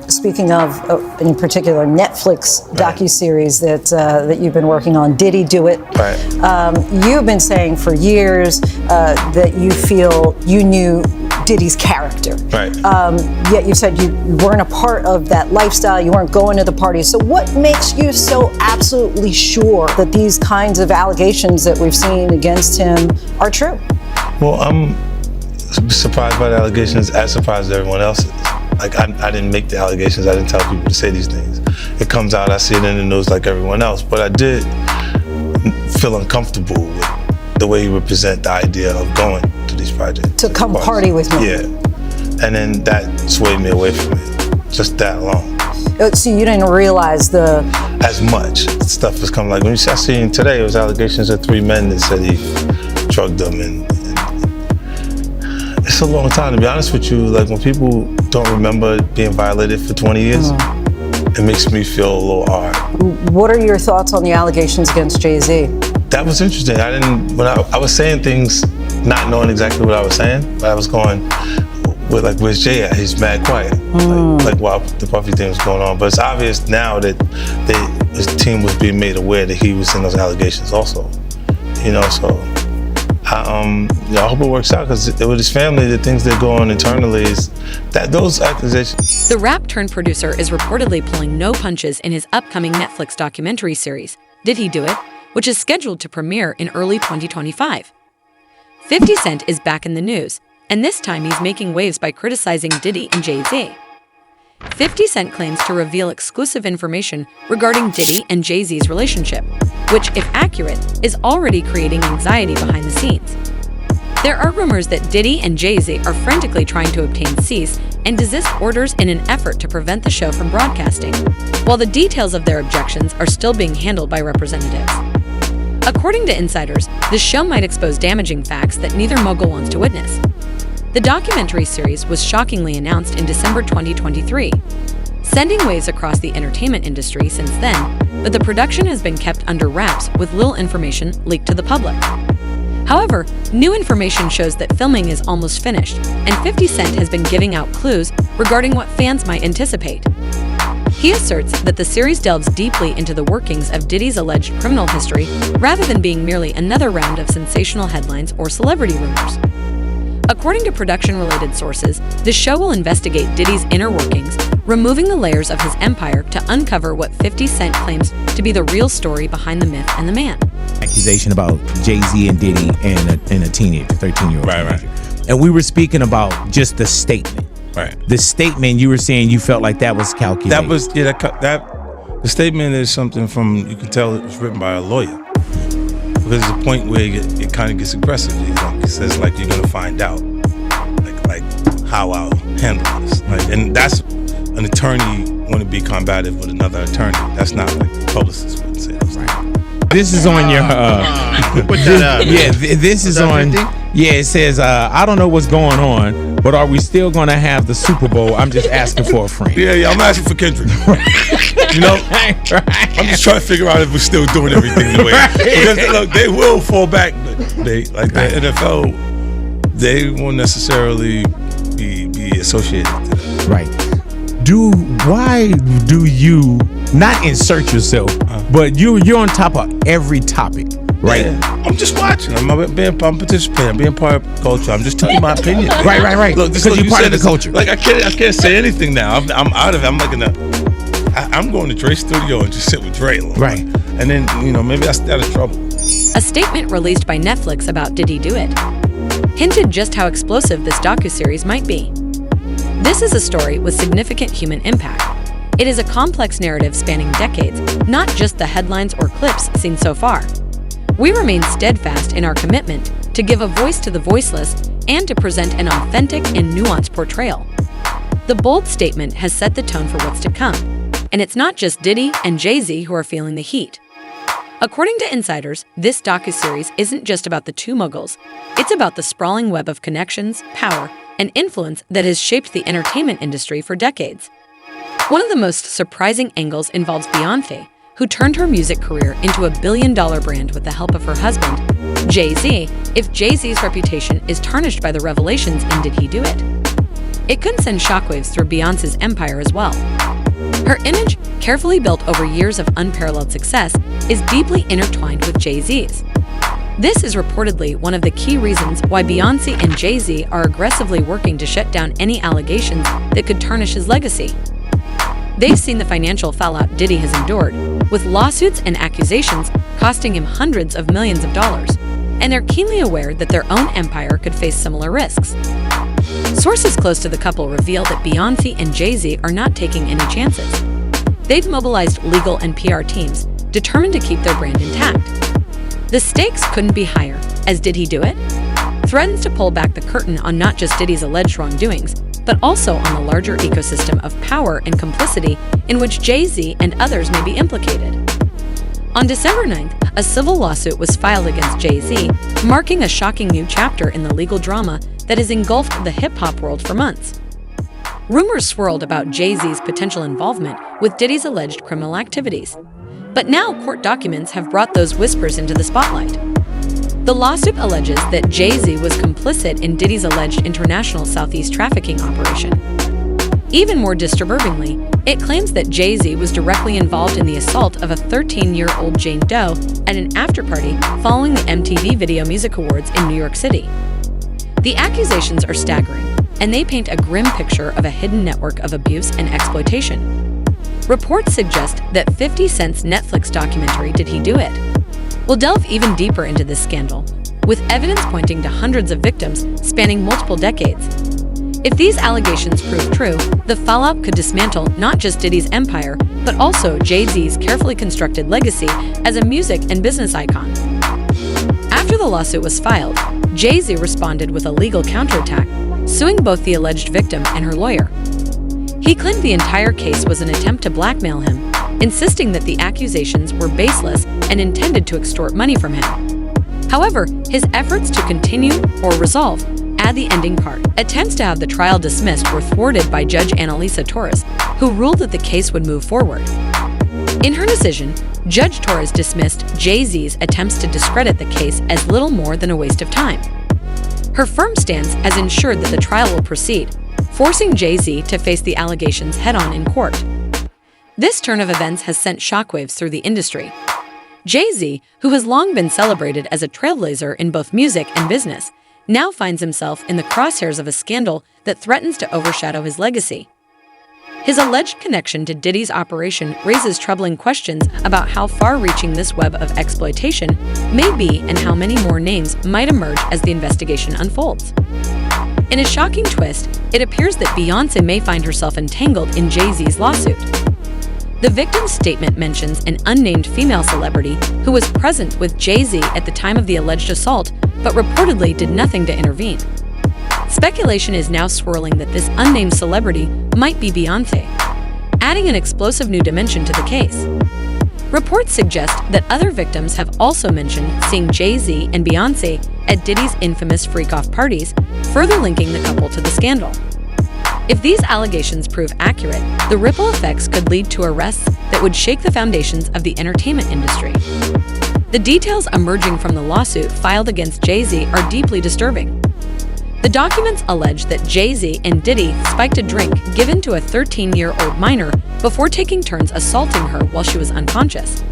Speaking of, in particular, Netflix docuseries that you've been working on, Diddy Do It. Right. You've been saying for years that you feel you knew Diddy's character. Right. Yet you said you weren't a part of that lifestyle, you weren't going to the parties. So what makes you so absolutely sure that these kinds of allegations that we've seen against him are true? Well, I'm surprised by the allegations, as surprised as everyone else is. Like, I didn't make the allegations, I didn't tell people to say these things. It comes out, I see it in the news like everyone else, but I did feel uncomfortable with the way he would present the idea of going to these projects. To come party with me. Yeah. And then that swayed me away from it, just that long. So you didn't realize as much stuff was coming. Like when I seen today, it was allegations of 3 men that said he drugged them, and it's a long time, to be honest with you. Like when people don't remember being violated for 20 years, it makes me feel a little hard. What are your thoughts on the allegations against Jay-Z? That was interesting. When I was saying things, not knowing exactly what I was saying, but I was going with like, where's Jay at? He's mad quiet. Like while the Puffy thing was going on. But it's obvious now that his team was being made aware that he was in those allegations also. You know, so I hope it works out, because with his family, the things that go on internally is that those accusations. The rap-turned-producer is reportedly pulling no punches in his upcoming Netflix documentary series, Did He Do It?, which is scheduled to premiere in early 2025. 50 Cent is back in the news, and this time he's making waves by criticizing Diddy and Jay-Z. 50 Cent claims to reveal exclusive information regarding Diddy and Jay-Z's relationship, which, if accurate, is already creating anxiety behind the scenes. There are rumors that Diddy and Jay-Z are frantically trying to obtain cease and desist orders in an effort to prevent the show from broadcasting, while the details of their objections are still being handled by representatives. According to insiders, the show might expose damaging facts that neither mogul wants to witness. The documentary series was shockingly announced in December 2023, sending waves across the entertainment industry since then, but the production has been kept under wraps with little information leaked to the public. However, new information shows that filming is almost finished, and 50 Cent has been giving out clues regarding what fans might anticipate. He asserts that the series delves deeply into the workings of Diddy's alleged criminal history rather than being merely another round of sensational headlines or celebrity rumors. According to production-related sources, the show will investigate Diddy's inner workings, removing the layers of his empire to uncover what 50 Cent claims to be the real story behind the myth and the man. Accusation about Jay-Z and Diddy and a teenager, 13-year-old. Right. And we were speaking about just the statement. Right. The statement, you were saying you felt like that was calculated. That was, the statement is something you can tell it was written by a lawyer. Because there's a point where it kind of gets aggressive. He says, like, you're going to find out, like how I'll handle this. Like, and that's an attorney want to be combative with another attorney. That's not like the publicist would say. This is on your, this is on, it says, I don't know what's going on, but are we still going to have the Super Bowl? I'm just asking for a friend. Yeah, I'm asking for Kendrick. You know, I'm just trying to figure out if we're still doing everything the way. Because look, they will fall back. The NFL, they won't necessarily be associated to that. Right. Why do you not insert yourself, but you're on top of every topic, right? Yeah. I'm just watching. I'm participating. I'm being part of the culture. I'm just telling you my opinion. Right. Look, because you're part of the culture. Like I can't say anything now. I'm out of it. I'm like I'm going to Dre's studio and just sit with Dre. Right. And then maybe I stay out of trouble. A statement released by Netflix about Did He Do It hinted just how explosive this docuseries might be. This is a story with significant human impact. It is a complex narrative spanning decades, not just the headlines or clips seen so far. We remain steadfast in our commitment to give a voice to the voiceless and to present an authentic and nuanced portrayal. The bold statement has set the tone for what's to come, and it's not just Diddy and Jay-Z who are feeling the heat. According to insiders, this docuseries isn't just about the two moguls. It's about the sprawling web of connections, power, and influence that has shaped the entertainment industry for decades. One of the most surprising angles involves Beyoncé, who turned her music career into a billion-dollar brand with the help of her husband, Jay-Z, if Jay-Z's reputation is tarnished by the revelations in Did He Do It? it could send shockwaves through Beyoncé's empire as well. Her image, carefully built over years of unparalleled success, is deeply intertwined with Jay-Z's. This is reportedly one of the key reasons why Beyoncé and Jay-Z are aggressively working to shut down any allegations that could tarnish his legacy. They've seen the financial fallout Diddy has endured, with lawsuits and accusations costing him hundreds of millions of dollars, and they're keenly aware that their own empire could face similar risks. Sources close to the couple reveal that Beyoncé and Jay-Z are not taking any chances. They've mobilized legal and PR teams determined to keep their brand intact. The stakes couldn't be higher, as Did He Do It? Threatens to pull back the curtain on not just Diddy's alleged wrongdoings, but also on the larger ecosystem of power and complicity in which Jay-Z and others may be implicated. On December 9th, a civil lawsuit was filed against Jay-Z, marking a shocking new chapter in the legal drama that has engulfed the hip-hop world for months. Rumors swirled about Jay-Z's potential involvement with Diddy's alleged criminal activities. But now court documents have brought those whispers into the spotlight. The lawsuit alleges that Jay-Z was complicit in Diddy's alleged international Southeast trafficking operation. Even more disturbingly, it claims that Jay-Z was directly involved in the assault of a 13-year-old Jane Doe at an after-party following the MTV Video Music Awards in New York City. The accusations are staggering, and they paint a grim picture of a hidden network of abuse and exploitation. Reports suggest that 50 Cent's Netflix documentary Did He Do It? Will delve even deeper into this scandal, with evidence pointing to hundreds of victims spanning multiple decades. If these allegations prove true, the fallout could dismantle not just Diddy's empire, but also Jay-Z's carefully constructed legacy as a music and business icon. After the lawsuit was filed, Jay-Z responded with a legal counterattack, suing both the alleged victim and her lawyer. He claimed the entire case was an attempt to blackmail him, insisting that the accusations were baseless and intended to extort money from him. However, his efforts to continue or resolve add the ending part. Attempts to have the trial dismissed were thwarted by Judge Annalisa Torres, who ruled that the case would move forward. In her decision, Judge Torres dismissed Jay-Z's attempts to discredit the case as little more than a waste of time. Her firm stance has ensured that the trial will proceed, forcing Jay-Z to face the allegations head-on in court. This turn of events has sent shockwaves through the industry. Jay-Z, who has long been celebrated as a trailblazer in both music and business, now finds himself in the crosshairs of a scandal that threatens to overshadow his legacy. His alleged connection to Diddy's operation raises troubling questions about how far-reaching this web of exploitation may be and how many more names might emerge as the investigation unfolds. In a shocking twist, it appears that Beyoncé may find herself entangled in Jay-Z's lawsuit. The victim's statement mentions an unnamed female celebrity who was present with Jay-Z at the time of the alleged assault, but reportedly did nothing to intervene. Speculation is now swirling that this unnamed celebrity might be Beyoncé, adding an explosive new dimension to the case. Reports suggest that other victims have also mentioned seeing Jay-Z and Beyoncé at Diddy's infamous freak-off parties, further linking the couple to the scandal. If these allegations prove accurate, the ripple effects could lead to arrests that would shake the foundations of the entertainment industry. The details emerging from the lawsuit filed against Jay-Z are deeply disturbing. The documents allege that Jay-Z and Diddy spiked a drink given to a 13-year-old minor before taking turns assaulting her while she was unconscious.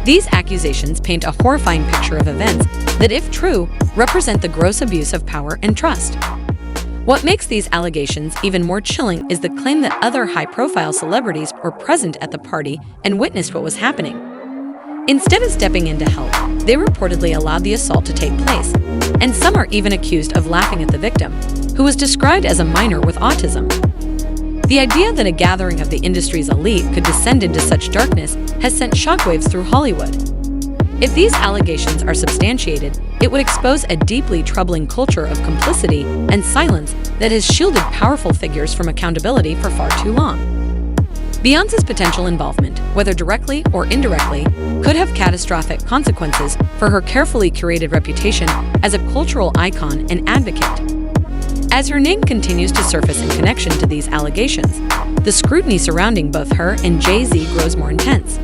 These accusations paint a horrifying picture of events that, if true, represent the gross abuse of power and trust. What makes these allegations even more chilling is the claim that other high-profile celebrities were present at the party and witnessed what was happening. Instead of stepping in to help, they reportedly allowed the assault to take place, and some are even accused of laughing at the victim, who was described as a minor with autism. The idea that a gathering of the industry's elite could descend into such darkness has sent shockwaves through Hollywood. If these allegations are substantiated, it would expose a deeply troubling culture of complicity and silence that has shielded powerful figures from accountability for far too long. Beyoncé's potential involvement, whether directly or indirectly, could have catastrophic consequences for her carefully curated reputation as a cultural icon and advocate. As her name continues to surface in connection to these allegations, the scrutiny surrounding both her and Jay-Z grows more intense.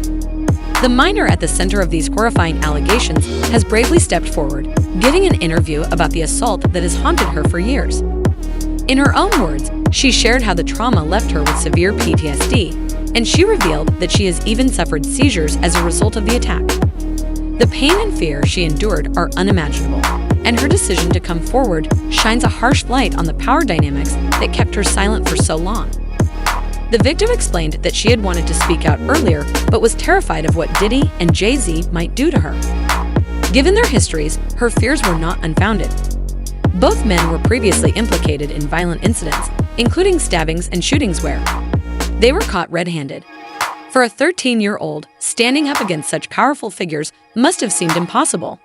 The minor at the center of these horrifying allegations has bravely stepped forward, giving an interview about the assault that has haunted her for years. In her own words, she shared how the trauma left her with severe PTSD, and she revealed that she has even suffered seizures as a result of the attack. The pain and fear she endured are unimaginable, and her decision to come forward shines a harsh light on the power dynamics that kept her silent for so long. The victim explained that she had wanted to speak out earlier, but was terrified of what Diddy and Jay-Z might do to her. Given their histories, her fears were not unfounded. Both men were previously implicated in violent incidents, including stabbings and shootings where they were caught red-handed. For a 13-year-old, standing up against such powerful figures must have seemed impossible.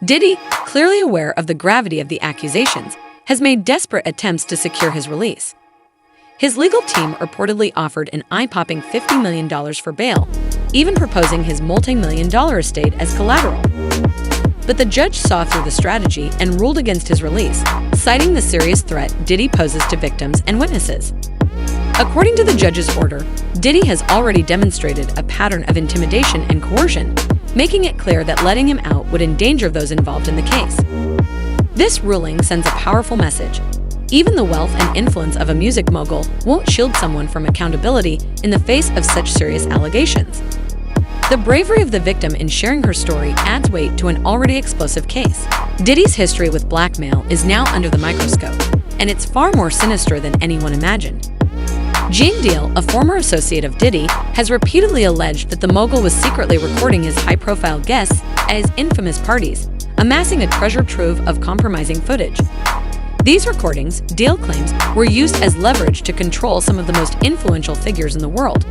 Diddy, clearly aware of the gravity of the accusations, has made desperate attempts to secure his release. His legal team reportedly offered an eye-popping $50 million for bail, even proposing his multi-million-dollar estate as collateral. But the judge saw through the strategy and ruled against his release, citing the serious threat Diddy poses to victims and witnesses. According to the judge's order, Diddy has already demonstrated a pattern of intimidation and coercion, making it clear that letting him out would endanger those involved in the case. This ruling sends a powerful message. Even the wealth and influence of a music mogul won't shield someone from accountability in the face of such serious allegations. The bravery of the victim in sharing her story adds weight to an already explosive case. Diddy's history with blackmail is now under the microscope, and it's far more sinister than anyone imagined. Gene Deal, a former associate of Diddy, has repeatedly alleged that the mogul was secretly recording his high-profile guests at his infamous parties, amassing a treasure trove of compromising footage. These recordings, Deal claims, were used as leverage to control some of the most influential figures in the world.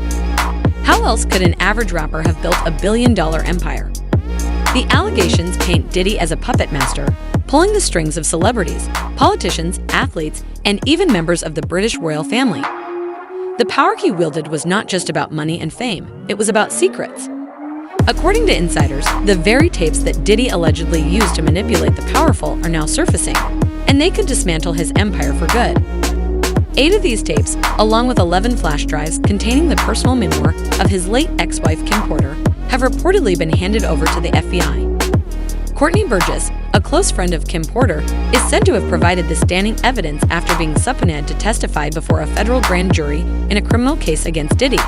How else could an average rapper have built a billion-dollar empire? The allegations paint Diddy as a puppet master, pulling the strings of celebrities, politicians, athletes, and even members of the British royal family. The power he wielded was not just about money and fame, it was about secrets. According to insiders, the very tapes that Diddy allegedly used to manipulate the powerful are now surfacing, and they could dismantle his empire for good. 8 of these tapes, along with 11 flash drives containing the personal memoir of his late ex-wife Kim Porter, have reportedly been handed over to the FBI. Courtney Burgess, a close friend of Kim Porter, is said to have provided the standing evidence after being subpoenaed to testify before a federal grand jury in a criminal case against Diddy.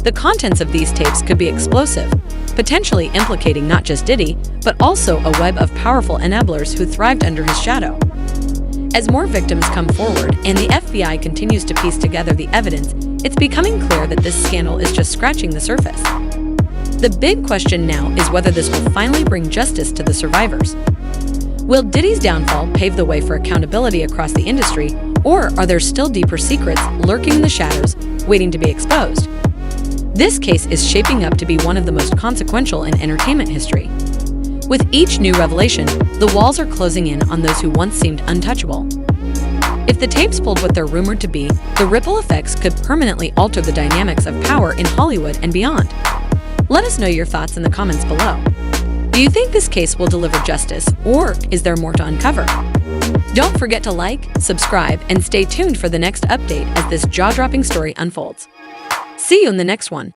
The contents of these tapes could be explosive, potentially implicating not just Diddy, but also a web of powerful enablers who thrived under his shadow. As more victims come forward and the FBI continues to piece together the evidence, it's becoming clear that this scandal is just scratching the surface. The big question now is whether this will finally bring justice to the survivors. Will Diddy's downfall pave the way for accountability across the industry, or are there still deeper secrets lurking in the shadows, waiting to be exposed? This case is shaping up to be one of the most consequential in entertainment history. With each new revelation, the walls are closing in on those who once seemed untouchable. If the tapes pulled what they're rumored to be, the ripple effects could permanently alter the dynamics of power in Hollywood and beyond. Let us know your thoughts in the comments below. Do you think this case will deliver justice, or is there more to uncover? Don't forget to like, subscribe, and stay tuned for the next update as this jaw-dropping story unfolds. See you in the next one.